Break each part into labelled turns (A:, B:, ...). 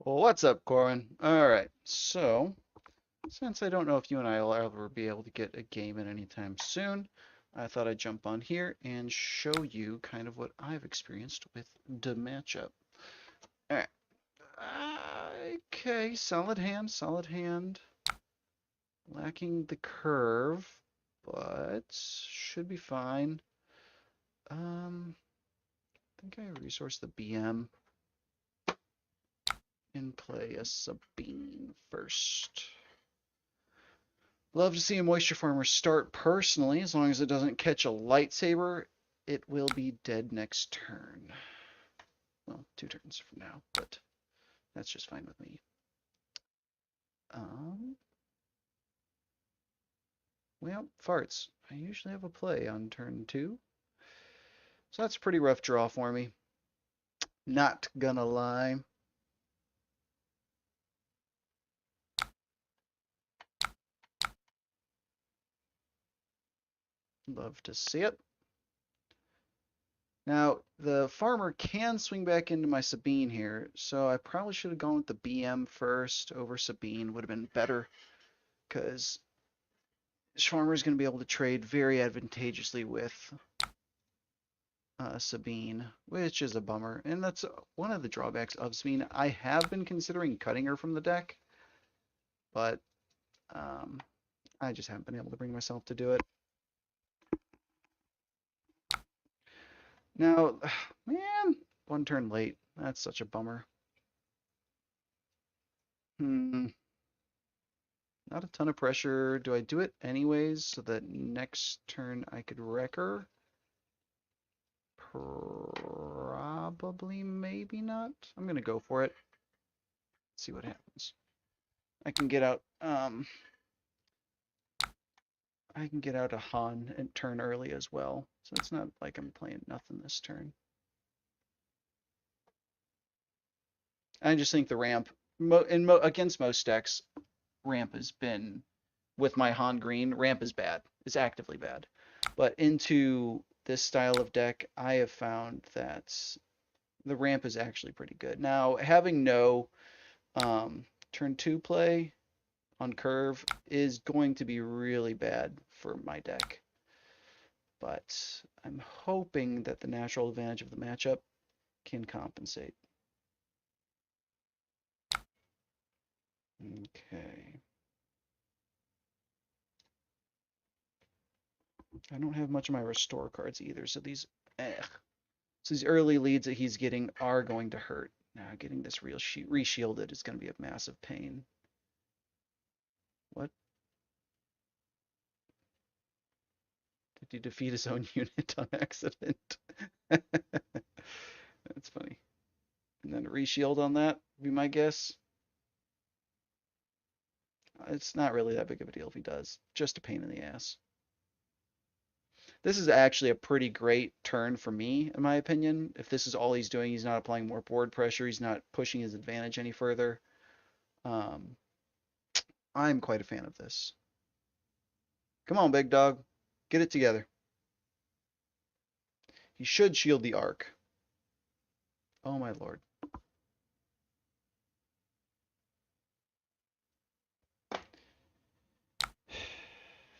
A: Well, what's up, Corwin? All right, so since I don't know if you and I will ever be able to get a game in anytime soon, I thought I'd jump on here and show you kind of what I've experienced with the matchup. All right. Okay, solid hand, solid hand. Lacking the curve, but should be fine. I think I resource the BM and play a Sabine first. Love to see a Moisture Farmer start personally. As long as it doesn't catch a lightsaber, it will be dead next turn. Well, 2 turns from now, but that's just fine with me. Um, well, farts. I usually have a play on turn 2. So that's a pretty rough draw for me. Not gonna lie. Love to see it. Now, the farmer can swing back into my Sabine here, so I probably should have gone with the BM first over Sabine. Would have been better, because Schwarmer is going to be able to trade very advantageously with Sabine, which is a bummer. And that's one of the drawbacks of Sabine. I have been considering cutting her from the deck, but I just haven't been able to bring myself to do it. Now, man, 1 turn late. That's such a bummer. Not a ton of pressure. Do I do it anyways so that next turn I could wreck her? Probably, maybe not. I'm gonna go for it. See what happens. I can get out I can get out a Han and turn early as well. So it's not like I'm playing nothing this turn. I just think the ramp against most decks, ramp has been with my Han green, ramp is bad. It's actively bad. But into this style of deck, I have found that the ramp is actually pretty good. Now, having no turn 2 play on curve is going to be really bad for my deck. But I'm hoping that the natural advantage of the matchup can compensate. Okay. I don't have much of my restore cards either, so these so these early leads that he's getting are going to hurt. Now getting this reshielded is going to be a massive pain. What? Did he defeat his own unit on accident? That's funny. And then a reshield on that would be my guess. It's not really that big of a deal if he does. Just a pain in the ass. This is actually a pretty great turn for me, in my opinion. If this is all he's doing, he's not applying more board pressure, he's not pushing his advantage any further. Um, I'm quite a fan of this. Come on, big dog. Get it together. He should shield the arc. Oh my lord.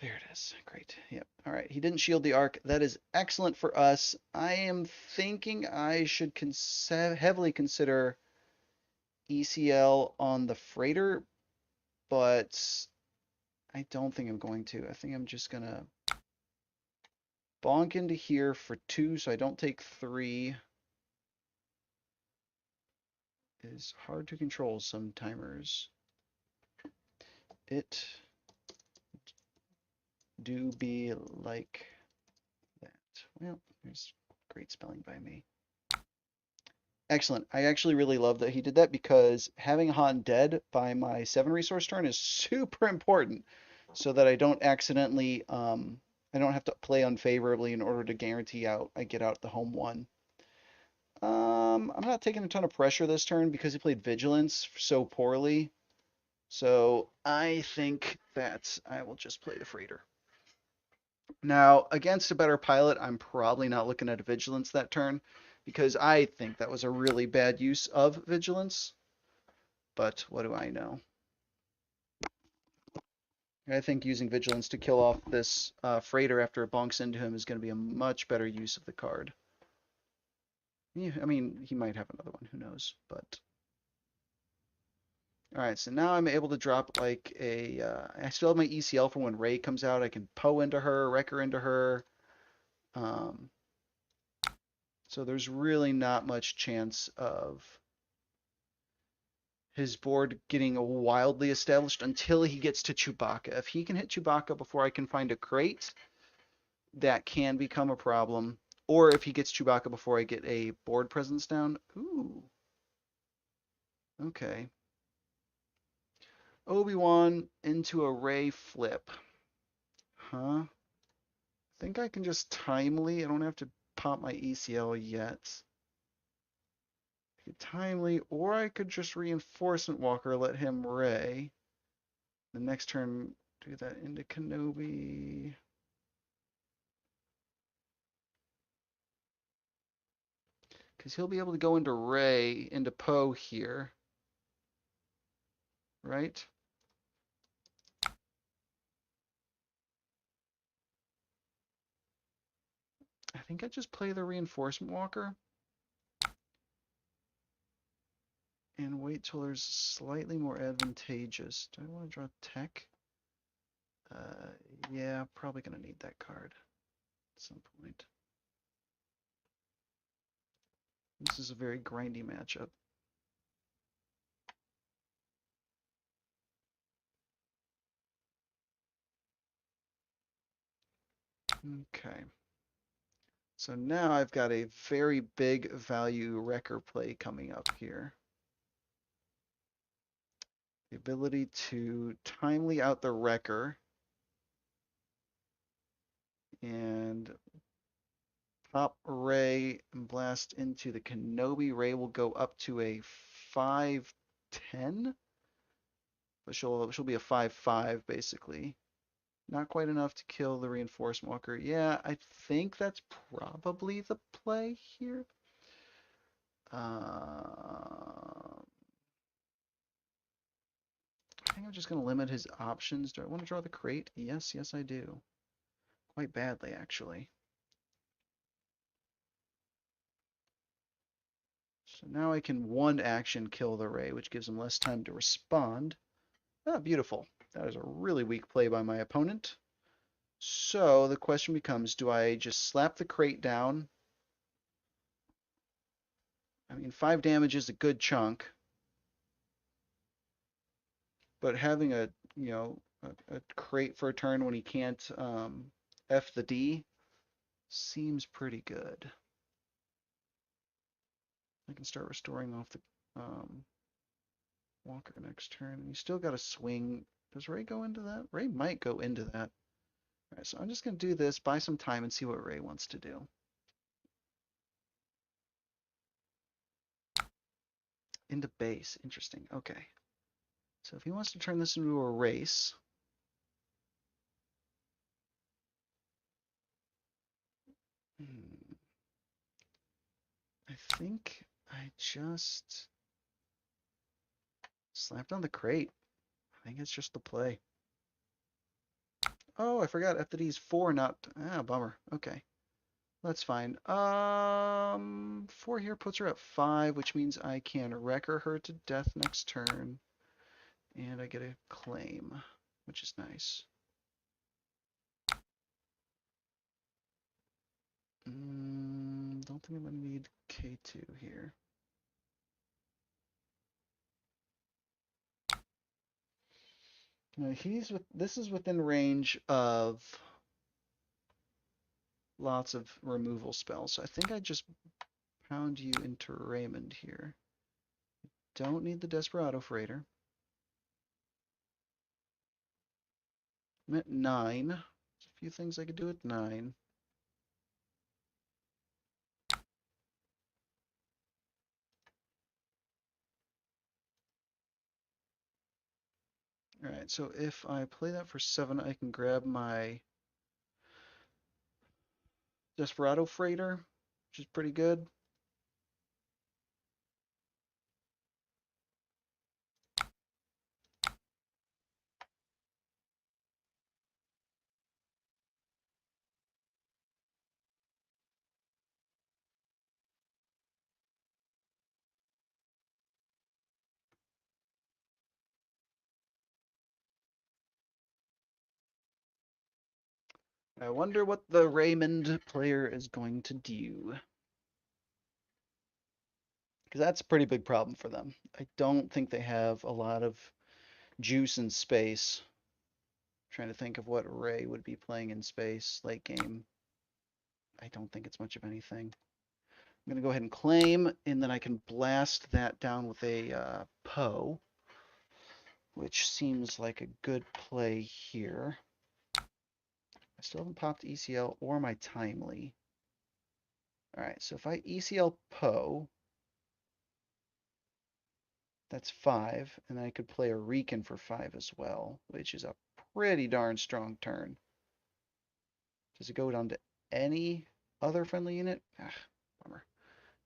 A: There it is. Great. Yep. All right. He didn't shield the arc. That is excellent for us. I am thinking I should heavily consider ECL on the freighter, but I don't think I'm going to. I think I'm just going to bonk into here for 2 so I don't take 3. It is hard to control some timers. It do be like that. Well, there's great spelling by me. Excellent. I actually really love that he did that because having Han dead by my 7 resource turn is super important so that I don't accidentally I don't have to play unfavorably in order to guarantee I get out the home 1. I'm not taking a ton of pressure this turn because he played Vigilance so poorly. So I think that I will just play the Freighter. Now, against a better pilot, I'm probably not looking at a Vigilance that turn because I think that was a really bad use of Vigilance. but what do I know? I think using Vigilance to kill off this freighter after it bonks into him is going to be a much better use of the card. Yeah, I mean, he might have another one, who knows, but... Alright, so now I'm able to drop like a... I still have my ECL for when Ray comes out. I can Poe into her, Wrecker into her. Um, so there's really not much chance of his board getting wildly established until he gets to Chewbacca. If he can hit Chewbacca before I can find a crate, that can become a problem. Or if he gets Chewbacca before I get a board presence down. Ooh. Okay. Obi-Wan into a Ray flip. Huh? I think I can just timely. I don't have to pop my ECL yet. I could timely, or I could just Reinforcement Walker, let him Ray. The next turn, do that into Kenobi. Because he'll be able to go into Ray, into Poe here. Right? I think I just play the Reinforcement Walker. And wait till there's slightly more advantageous. Do I want to draw tech? Yeah, probably going to need that card at some point. This is a very grindy matchup. Okay. So now I've got a very big value Wrecker play coming up here. The ability to timely out the Wrecker and pop Ray and blast into the Kenobi. Ray will go up to a 5/10, but she'll be a 5/5 basically. Not quite enough to kill the Reinforcement Walker. Yeah, I think that's probably the play here. I think I'm just going to limit his options. Do I want to draw the crate? Yes, yes I do. Quite badly, actually. So now I can one action kill the Ray, which gives him less time to respond. Ah, beautiful. That is a really weak play by my opponent. So the question becomes, do I just slap the crate down? I mean, 5 damage is a good chunk. But having a, a crate for a turn when he can't F the D seems pretty good. I can start restoring off the Walker next turn. And you still got to swing. Does Ray go into that? Ray might go into that. All right, so I'm just going to do this, buy some time, and see what Ray wants to do. Into base. Interesting. Okay. So if he wants to turn this into a race, I think I just slapped on the crate. I think it's just the play. Oh, I forgot F the D is 4, not... Ah, bummer. Okay. That's fine. 4 here puts her at 5, which means I can Wrecker her to death next turn. And I get a claim, which is nice. Don't think I'm going to need K2 here. Now this is within range of lots of removal spells. So I think I just pound you into Raymond here. Don't need the Desperado Freighter. I'm at 9. There's a few things I could do at 9. Alright, so if I play that for 7, I can grab my Desperado Freighter, which is pretty good. I wonder what the Raymond player is going to do. Because that's a pretty big problem for them. I don't think they have a lot of juice and space. I'm trying to think of what Ray would be playing in space late game. I don't think it's much of anything. I'm going to go ahead and claim, and then I can blast that down with a Poe, which seems like a good play here. I still haven't popped ECL or my Timely. All right, so if I ECL Poe, that's 5, and then I could play a Rican for 5 as well, which is a pretty darn strong turn. Does it go down to any other friendly unit? Ah, bummer.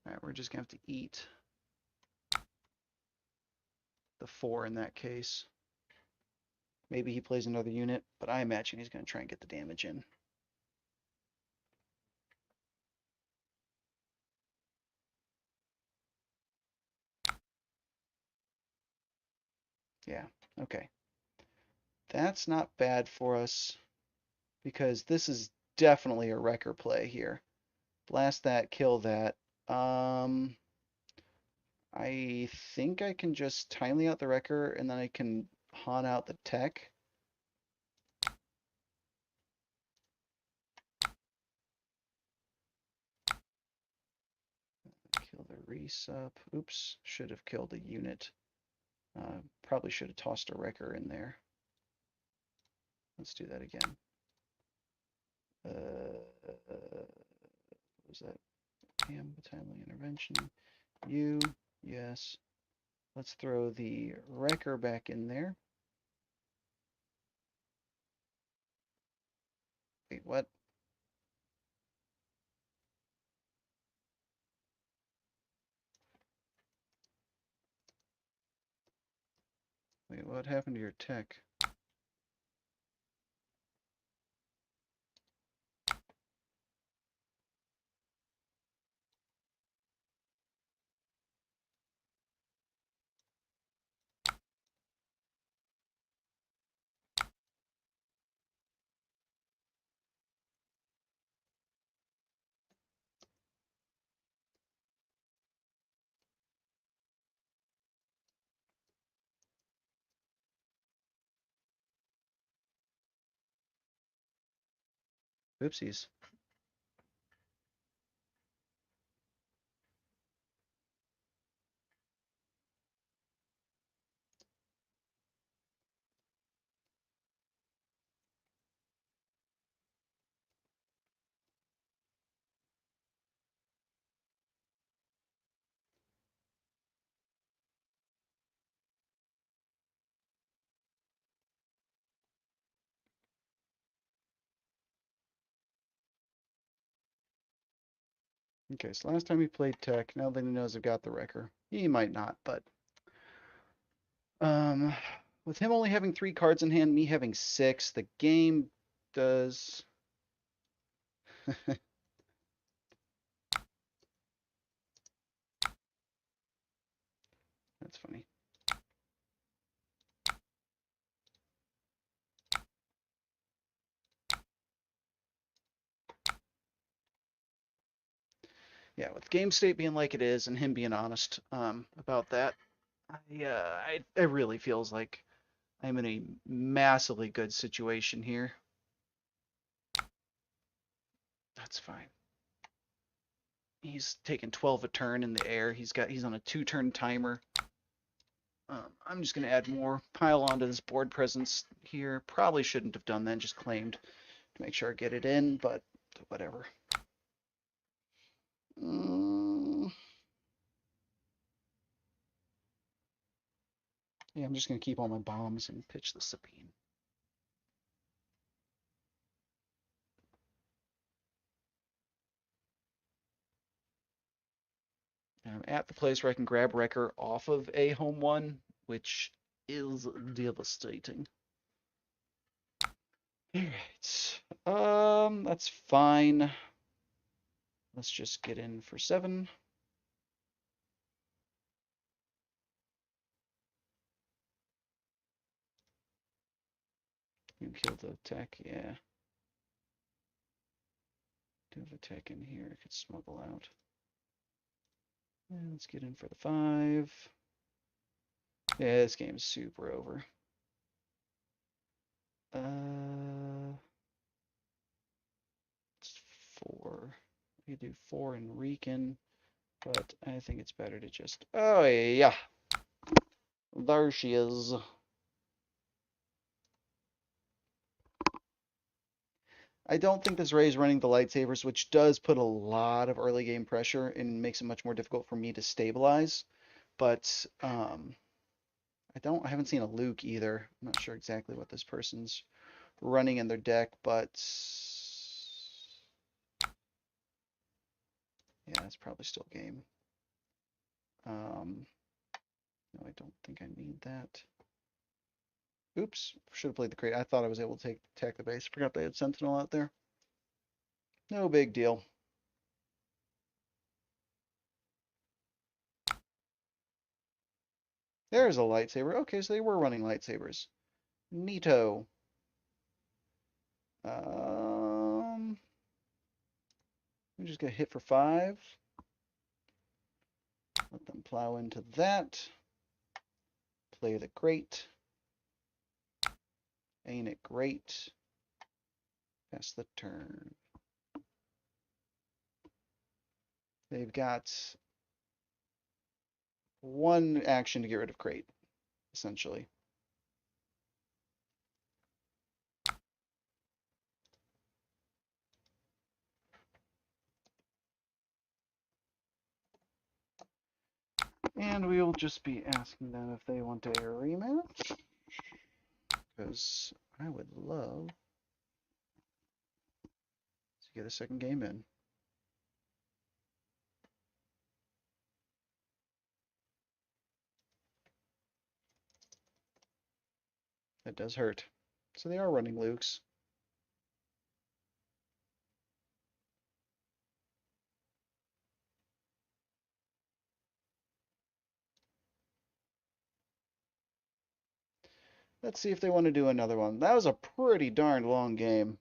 A: All right, we're just going to have to eat the 4 in that case. Maybe he plays another unit, but I imagine he's going to try and get the damage in. Yeah, okay. That's not bad for us because this is definitely a wrecker play here. Blast that, kill that. I think I can just timely out the wrecker and then I can Han out the tech. Kill the resup. Oops, should have killed a unit. Probably should have tossed a wrecker in there. Let's do that again. What was that? Timely intervention. You, yes. Let's throw the wrecker back in there. Wait, what? Wait, what happened to your tech? Oopsies. Okay, so last time he played tech, now that he knows I've got the wrecker. He might not, but um with him only having 3 cards in hand, me having 6, the game does That's funny. Yeah, with game state being like it is and him being honest about that, I really feels like I'm in a massively good situation here. That's fine. He's taking 12 a turn in the air. He's on a 2-turn timer. I'm just gonna add more pile onto this board presence here. Probably shouldn't have done that. Just claimed to make sure I get it in, but whatever. Yeah, I'm just gonna keep all my bombs and pitch the Sabine. I'm at the place where I can grab Wrecker off of a home one, which is devastating. Alright. That's fine. Let's just get in for 7. You kill the tech, yeah. do have a tech in here I could smuggle out. And let's get in for the 5. Yeah, this game's super over. It's 4. We could do 4 in Rican, but I think it's better to just. Oh yeah, there she is. I don't think this Ray's running the lightsabers, which does put a lot of early game pressure and makes it much more difficult for me to stabilize. But I haven't seen a Luke either. I'm not sure exactly what this person's running in their deck, but yeah, it's probably still game. No, I don't think I need that. Oops, should have played the crate. I thought I was able to attack the base. Forgot they had Sentinel out there. No big deal. There's a lightsaber. Okay, so they were running lightsabers. Neato. We just get hit for 5. Let them plow into that. Play the crate. Ain't it great? Pass the turn. They've got 1 action to get rid of crate, essentially. And we will just be asking them if they want a rematch. Because I would love to get a second game in. That does hurt. So they are running Luke's. Let's see if they want to do another one. That was a pretty darn long game.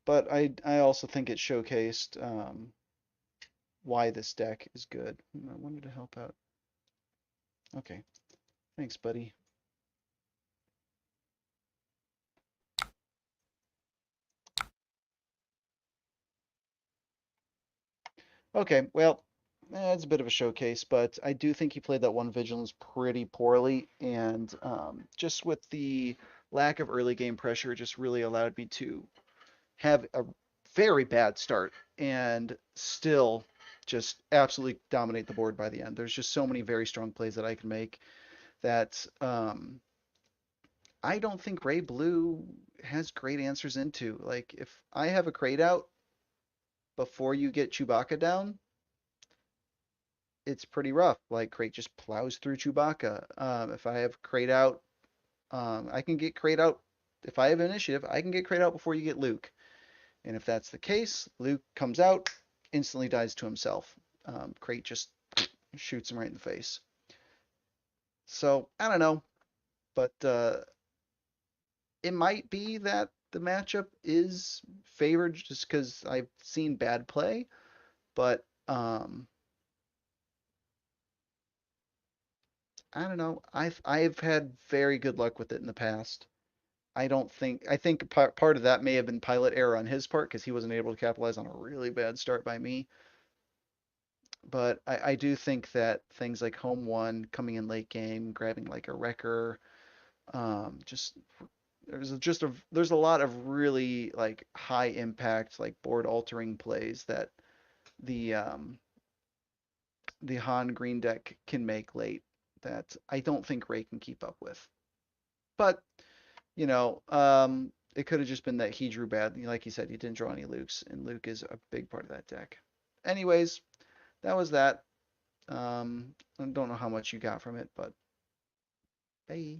A: But I also think it showcased why this deck is good. I wanted to help out. Okay. Thanks, buddy. Okay, well, it's a bit of a showcase, but I do think he played that one Vigilance pretty poorly, and just with the lack of early game pressure, it just really allowed me to have a very bad start and still just absolutely dominate the board by the end. There's just so many very strong plays that I can make that I don't think Ray Blue has great answers into. Like, if I have a crate out before you get Chewbacca down, it's pretty rough. Like, crate just plows through Chewbacca. If I have crate out, I can get crate out. If I have initiative, I can get crate out before you get Luke. And if that's the case, Luke comes out, instantly dies to himself. Crate just shoots him right in the face. So, I don't know. But it might be that the matchup is favored just because I've seen bad play. But I don't know. I've had very good luck with it in the past. I think part of that may have been pilot error on his part because he wasn't able to capitalize on a really bad start by me. But I do think that things like home one, coming in late game, grabbing like a wrecker, just there's a lot of really like high impact like board altering plays that the Han green deck can make late that I don't think Ray can keep up with. But it could have just been that he drew bad. Like you said, he didn't draw any Lukes, and Luke is a big part of that deck. Anyways, that was that. I don't know how much you got from it, but bye.